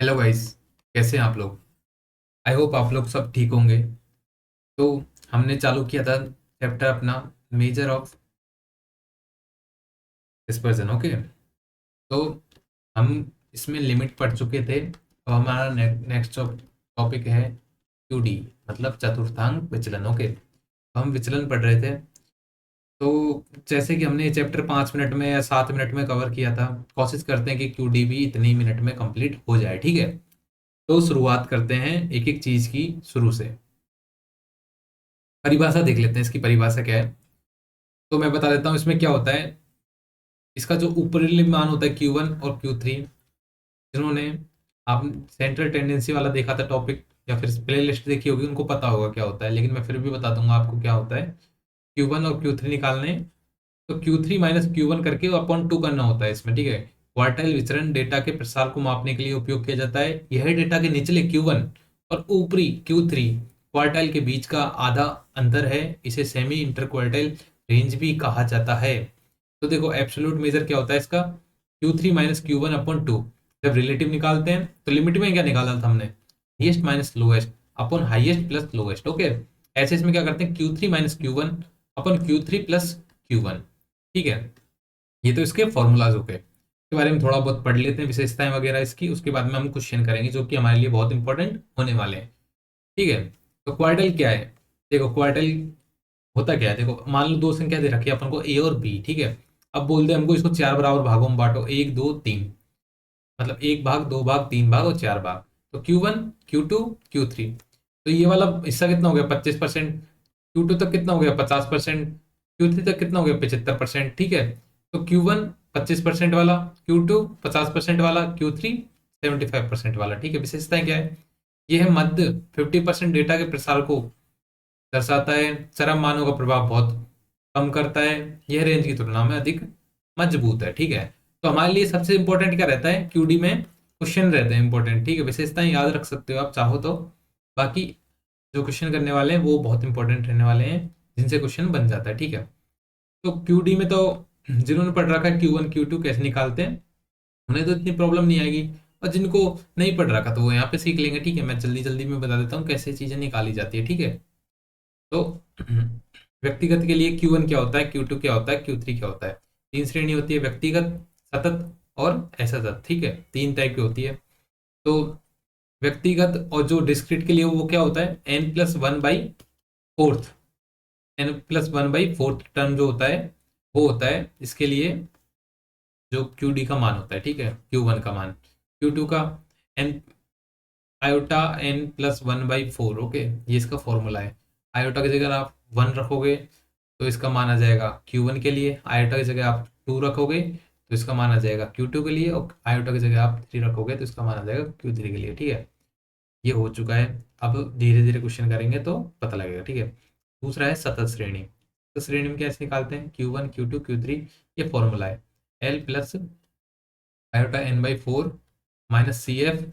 Hello guys. कैसे हैं आप लोग? आई होप आप लोग सब ठीक होंगे। तो हमने चालू किया था चैप्टर अपना मेजर ऑफ डिस्पर्जन। ओके, तो हम इसमें लिमिट पढ़ चुके थे। तो हमारा नेक्स्ट टॉपिक है क्यूडी, मतलब चतुर्थांक विचलन। ओके, तो हम विचलन पढ़ रहे थे। तो जैसे कि हमने ये चैप्टर 5 मिनट में या 7 मिनट में कवर किया था, कोशिश करते हैं कि क्यूडी भी इतने ही मिनट में कंप्लीट हो जाए। ठीक है, तो शुरुआत करते हैं एक एक चीज की शुरू से। परिभाषा देख लेते हैं, इसकी परिभाषा क्या है। तो मैं बता देता हूँ इसमें क्या होता है। इसका जो ऊपरी मान होता है Q1 और Q3, जिन्होंने आप सेंट्रल टेंडेंसी वाला देखा था टॉपिक या फिर प्ले लिस्ट देखी होगी, उनको पता होगा क्या होता है, लेकिन मैं फिर भी बता दूंगा आपको क्या होता है। Q1 और Q3 निकालने, तो Q3 माइनस Q1 करके अपॉन 2 करना होता है इसमें। ठीक है, क्वार्टाइल विचरण डेटा के प्रसार को मापने के लिए उपयोग किया जाता है। यह डेटा के निचले Q1 और ऊपरी Q3 क्वार्टाइल के बीच का आधा अंतर है। इसे सेमी इंटर क्वार्टाइल रेंज भी कहा जाता है। तो देखो, एब्सोल्यूट मेजर क्या होता है इसका, Q3 माइनस Q1 अपॉन 2। जब रिलेटिव निकालते हैं तो लिमिट में क्या निकाला था हमने, highest minus lowest upon highest plus lowest. Okay, ऐसे इसमें क्या करते हैं, Q3 माइनस Q1 अपन Q3 प्लस Q1। ठीक है, ये तो इसके फॉर्मूलाज हो गए। इसके बारे में थोड़ा बहुत पढ़ लेते हैं, विशेषताएं वगैरह इसकी, उसके बाद में हम क्वेश्चन करेंगे जो कि हमारे लिए बहुत इंपॉर्टेंट होने वाले हैं। ठीक है, तो क्वार्टल क्या है। देखो क्वार्टल होता क्या है, देखो मान लो दो संख्या दे रखी है अपन को ए और बी। ठीक है, अब बोल दे हमको इसको चार बराबर भागों में बांटो, एक दो तीन, मतलब एक भाग, दो भाग, तीन भाग और चार भाग। तो Q1, Q2, Q3, तो ये वाला हिस्सा कितना हो गया, 25%। Q2 तक कितना हो गया, 50%। Q3 तक कितना हो गया, 75%। ठीक है, तो Q1 25% वाला, Q2 50% वाला, Q3 75% वाला। ठीक है, विशेषताएं क्या है, ये है मध्य 50% डेटा के प्रसार को दर्शाता है। चरम मानों का प्रभाव बहुत कम करता है। यह रेंज की तुलना में अधिक मजबूत है। ठीक है, तो हमारे लिए सबसे इंपॉर्टेंट क्या रहता है, क्यूडी में क्वेश्चन रहते हैं इंपॉर्टेंट। ठीक है, विशेषताएं याद रख सकते हो आप चाहो तो। बाकी जो क्वेश्चन करने वाले हैं वो बहुत इंपॉर्टेंट रहने वाले हैं, जिनसे क्वेश्चन बन जाता है। ठीक है, तो क्यूडी में तो जिन्होंने पढ़ रखा है Q1 Q2 कैसे निकालते हैं, उन्हें तो इतनी प्रॉब्लम नहीं आएगी। और जिनको नहीं पढ़ रखा तो वो यहाँ पे सीख लेंगे। ठीक है, मैं जल्दी जल्दी में बता देता हूँ कैसे चीजें निकाली जाती है। ठीक है, तो व्यक्तिगत के लिए Q1 क्या होता है, Q2 क्या होता है, Q3 क्या होता है। तीन श्रेणी होती है, व्यक्तिगत, सतत और असतत। ठीक है, तीन टाइप की होती है। तो व्यक्तिगत और जो डिस्क्रीट के लिए वो क्या होता है, n+1/4। n+1/4 टर्म जो होता है वो होता है इसके लिए जो QD का मान होता है। ठीक है, Q1 का मान, Q2 का n आयोटा n+1/4। ओके, ये इसका फॉर्मूला है। आयोटा की जगह आप 1 रखोगे तो इसका मान आ जाएगा Q1 के लिए, आयोटा की जगह आप 2 रखोगे तो इसका मान आ जाएगा Q2 के लिए, और आयोटा की जगह आप 3 रखोगे तो इसका मान आ जाएगा Q3 के लिए। ठीक है, ये हो चुका है। अब धीरे धीरे क्वेश्चन करेंगे तो पता लगेगा। ठीक है, दूसरा है सतत श्रेणी। सतत श्रेणी में कैसे निकालते हैं, Q1 Q2 Q3, ये फॉर्मूला है L plus iota n/4 minus CF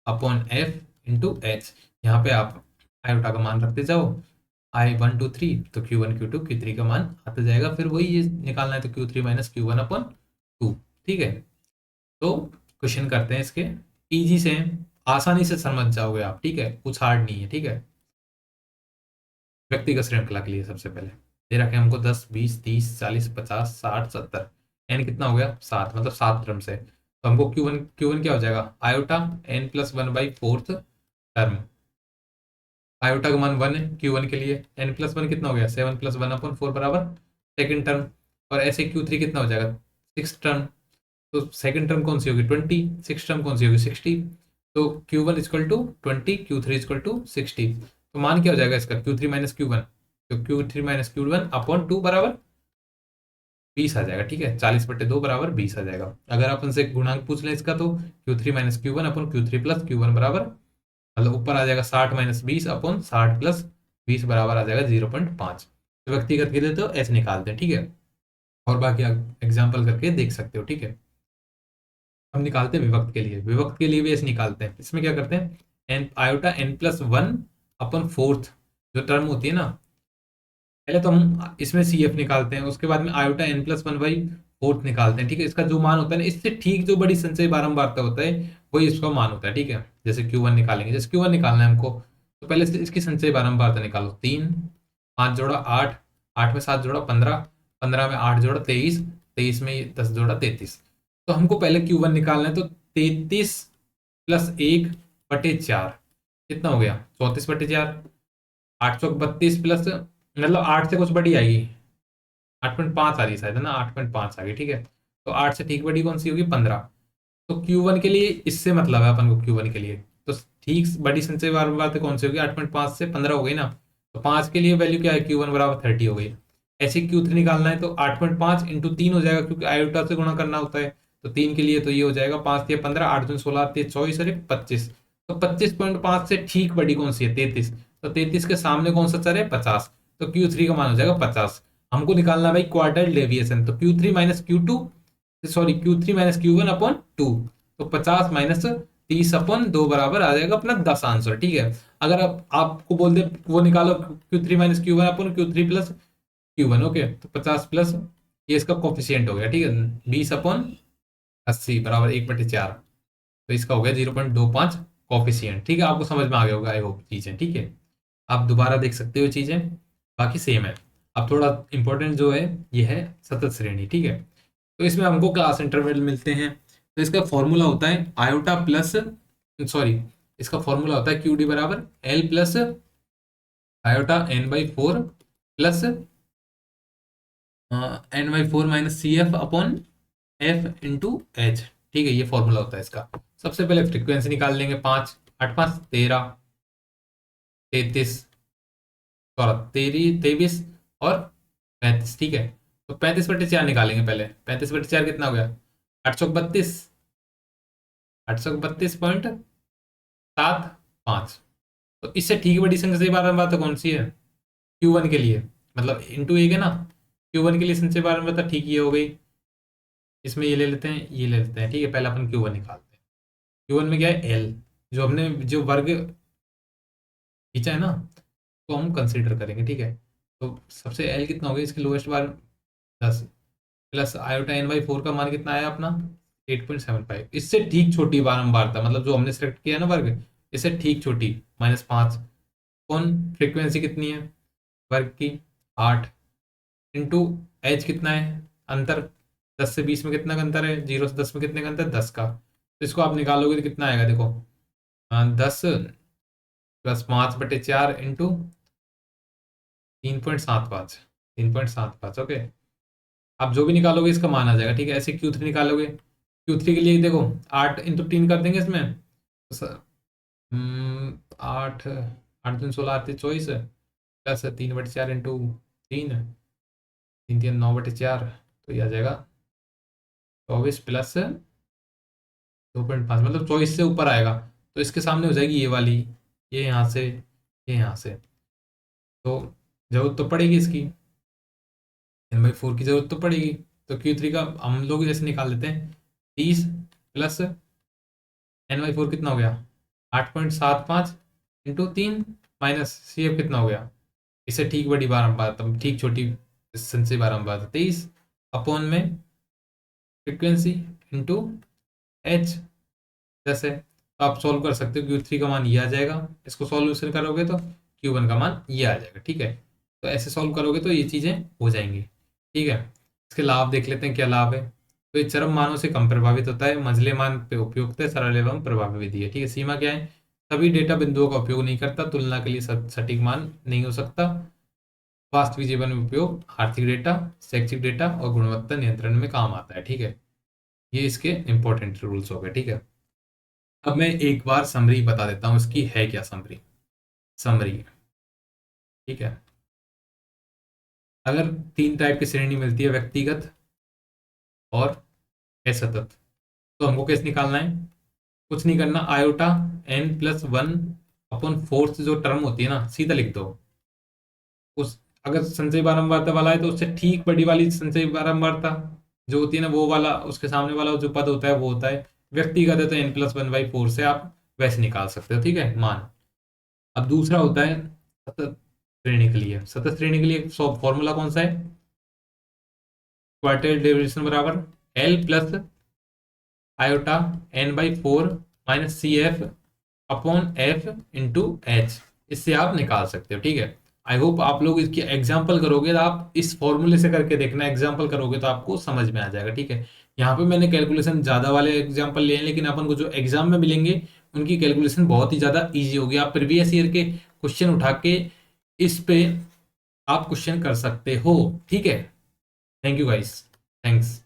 upon F into H. यहाँ पे आप आयोटा का मान रखते जाओ, I1 2 3, तो Q1 Q2 Q3 का मान आता जाएगा। फिर वही ये निकालना है, तो Q3 माइनस Q1 अपॉन 2। ठीक है, तो क्वेश्चन करते हैं इसके, इजी से हैं, आसानी से समझ जाओगे आप। ठीक है, कुछ हार्ड नहीं है। ठीक है, व्यक्तिगत श्रृंखला के लिए सबसे पहले दे रखे हैं हमको 10 20 30 40 50 60 70। एन कितना हो गया, 7, मतलब 7 टर्म से। तो हमको क्यू वन क्या हो जाएगा, आयोटा n+1/4 टर्म। आयोटा का मान 1 है Q1 के लिए, n+1 कितना हो गया, 7+1/4 बराबर सेकेंड टर्म। और ऐसे Q3 कितना हो जाएगा, 6 टर्म। तो सेकंड टर्म कौन सी होगी, 20। सिक्स टर्म कौन सी होगी, 60। तो Q1 equal to 20, Q3 equal to 60। तो मान क्या हो जाएगा इसका, Q3 माइनस Q1, तो Q3 माइनस Q1 अपॉन 2 बराबर 20 आ जाएगा। ठीक है, 40/2 बराबर 20 आ जाएगा। अगर आप उनसे गुणांक पूछ लें इसका, तो Q3 minus Q1 upon Q3 plus Q1 बराबर, मतलब ऊपर आ जाएगा 60 माइनस 20 अपॉन 60 प्लस 20 बराबर आ जाएगा 0.5। तो व्यक्तिगत के लिए तो ऐसे निकालते हैं। ठीक है, और बाकी एग्जाम्पल करके देख सकते हो। ठीक है, हम निकालते हैं विभक्त के लिए, विभक्त के लिए भी ऐसे निकालते हैं। इसमें क्या करते हैं, an iota n+1 upon fourth जो टर्म होती है ना, पहले तो हम इसमें CF निकालते हैं, उसके बाद में आयोटा n+1/4 निकालते हैं। ठीक है, इसका जो मान होता है ना, इससे ठीक जो बड़ी संचय बारंबारता होता है वही इसका मान होता है, ठीक है। जैसे Q1 निकालेंगे, जैसे Q1 निकालना है हमको, तो पहले से इसकी संचयी बारंबारता निकालो। 3, 5 जोड़ा 8, 8 में 7 जोड़ा 15, 15 में 8 जोड़ा 23, 23 में 10 जोड़ा 33। तो हमको पहले Q1 निकालना है, तो 33 प्लस 1/4 कितना हो गया? 34/4। 832 प्लस, मतलब 8 से कुछ बड़ी आएगी, 8.5 आ रही शायद, है ना, 8.5 आ गई, ठीक है। तो 8 से ठीक बड़ी कौन सी होगी? 15। तो Q1 के लिए इससे मतलब है अपन को, Q1 के लिए तो ठीक बड़ी संचयी बारंबारता कौन सी होगी? 8.5 से 15 हो गई ना। तो 5 के लिए वैल्यू क्या है? Q1 बराबर 30 हो गई। ऐसे Q3 निकालना है, तो 8.5 इंटू 3 हो जाएगा, क्योंकि आयोटा से गुणा करना होता है। तो 3 के लिए तो ये हो जाएगा 5 या 15, 8 दूनी 16, 24 और 25। तो 25.5 से ठीक बड़ी कौन सी है? 33। तो 33 के सामने कौन सा चर है? 50। तो Q3 का मान हो जाएगा 50। हमको निकालना है भाई क्वार्टाइल डेविएशन, तो Q3 minus Q2, sorry Q3 minus Q1 upon 2। तो 50 माइनस 30 अपॉन 2 बराबर आ जाएगा अपना 10 आंसर, ठीक है। अगर आप आपको बोल दे वो निकालो Q3 minus Q1 upon Q3 plus Q1, okay, तो 50 प्लस ये इसका कोफिशियंट हो गया, ठीक है, 20 अपॉन 80 बराबर 1/4। तो इसका हो गया 0.25 कोफिशियंट, ठीक है। आपको समझ में आ गया होगा आई होप चीजें, ठीक है। आप दोबारा देख सकते हो चीजें, बाकी सेम है। अब थोड़ा इंपॉर्टेंट जो है ये है सतत श्रेणी, ठीक है। तो इसमें हमको क्लास इंटरवल मिलते हैं। तो इसका फॉर्मूला होता है आयोटा प्लस, सॉरी, इसका फॉर्मूला होता है क्यू डी बराबर L plus iota n/4 plus n/4 minus C F upon F into H, ठीक है। ये फॉर्मूला होता है इसका। सबसे पहले फ्रीक्वेंसी निकाल लेंगे। 5 8 5 13, 33, सॉरी 23 और 35, ठीक है। तो 35/4 निकालेंगे पहले। 35/4 कितना हो गया? 832, 832.75। तो इससे ठीक बड़ी संख्या बारंबारता कौन सी है? Q1 के लिए, मतलब इंटू एक है ना। Q1 के लिए संचय बारंबारता ठीक ये हो गई। इसमें ये ले लेते हैं, ये ले लेते हैं, ठीक है। पहले अपन Q1 निकालते हैं। Q1 में क्या है? L, जो हमने जो वर्ग खींचा है ना, तो हम कंसीडर करेंगे, ठीक है। तो सबसे L कितना हो गया? इसकी lowest bar 10 plus iota n/4 का मान कितना आया अपना? 8.75। इससे ठीक छोटी बारंबारता, मतलब जो हमने सेलेक्ट किया ना वर्ग, इससे ठीक छोटी -5। कौन? फ्रीक्वेंसी कितनी है वर्ग की? 8 इंटू एच कितना है? अंतर 10 से 20 में कितना का अंतर है? 0 से 10 में कितने का अंतर? 10 का। तो इसको आप निकालोगे तो कितना आएगा? देखो, 10 प्लस 5/4 इंटू 3.75, 3.75, ओके। आप जो भी निकालोगे इसका मान आ जाएगा, ठीक है। ऐसे Q3 निकालोगे, Q3 के लिए देखो 8 इंटू 3 कर देंगे इसमें, तो 8 8 3 16 8 24 प्लस 3/4 इंटू 3, 3 3 9/4, तो ये आ जाएगा 24 प्लस 2.5, मतलब 24 से ऊपर आएगा। तो इसके सामने हो जाएगी ये वाली, ये यहाँ से, ये यहाँ से। तो जरूरत तो पड़ेगी इसकी, n/4 की जरूरत तो पड़ेगी। तो Q3 का हम लोग जैसे निकाल लेते हैं, 30 प्लस n/4 कितना हो गया? 8.75 इंटू 3 माइनस सी एफ कितना हो गया? इससे ठीक बड़ी बारंबारता, ठीक छोटी संचयी बारंबारता 23 अपॉन में फ्रीक्वेंसी इंटू एच, जैसे तो आप सॉल्व कर सकते हो। Q3 का मान ये आ जाएगा, इसको सॉल्यूशन करोगे तो Q1 का मान ये आ जाएगा, ठीक है। तो ऐसे सॉल्व करोगे तो ये चीज़ें हो जाएंगी, ठीक है। इसके लाभ देख लेते हैं, क्या लाभ है। तो ये चरम मानों से कम प्रभावित होता है, मंझले मान पे उपयुक्त है, सरल एवं प्रभावी विधि है, ठीक है। सीमा क्या है? सभी डेटा बिंदुओं का उपयोग नहीं करता, तुलना के लिए सटीक मान नहीं हो सकता, वास्तविक जीवन में उपयोग, आर्थिक डेटा, शैक्षिक डेटा और गुणवत्ता नियंत्रण में काम आता है, ठीक है। ये इसके इंपॉर्टेंट रूल्स हो गए, ठीक है। अब मैं एक बार समरी बता देता हूँ इसकी है क्या समरी। समरी, ठीक है। अगर 3 टाइप की श्रेणी मिलती है, व्यक्तिगत और असतत, तो हमको कैसे निकालना है? कुछ नहीं करना, आयोटा n+1/4 जो टर्म होती है ना, सीधा लिख दो। उस, अगर संचयी बारंबारता वाला है तो उससे ठीक बड़ी वाली संचयी बारंबारता जो होती है ना, वो वाला, उसके सामने वाला जो पद होता है वो होता है। व्यक्तिगत है तो n+1/4 से आप वैसे निकाल सकते हो, ठीक है, मान। अब दूसरा होता है सतत श्रेणी के लिए। सतत श्रेणी के लिए फॉर्मूला कौन सा है? क्वार्टाइल डेविएशन बराबर L plus iota n/4 minus C F upon F into H, इससे आप निकाल सकते हो। ठीक है, आई होप आप लोग इसकी एग्जाम्पल करोगे तो आप इस फॉर्मूले से करके देखना, एग्जाम्पल करोगे तो आपको समझ में आ जाएगा। ठीक है, यहाँ पे मैंने कैलकुलेशन ज्यादा वाले एग्जाम्पल लिए हैं, लेकिन अपन को जो एग्जाम में मिलेंगे उनकी कैलकुलेशन बहुत ही ज्यादा ईजी होगी। आप प्रीवियस ईयर के क्वेश्चन उठा के इस पे आप क्वेश्चन कर सकते हो। ठीक है, थैंक यू गाइस, थैंक्स।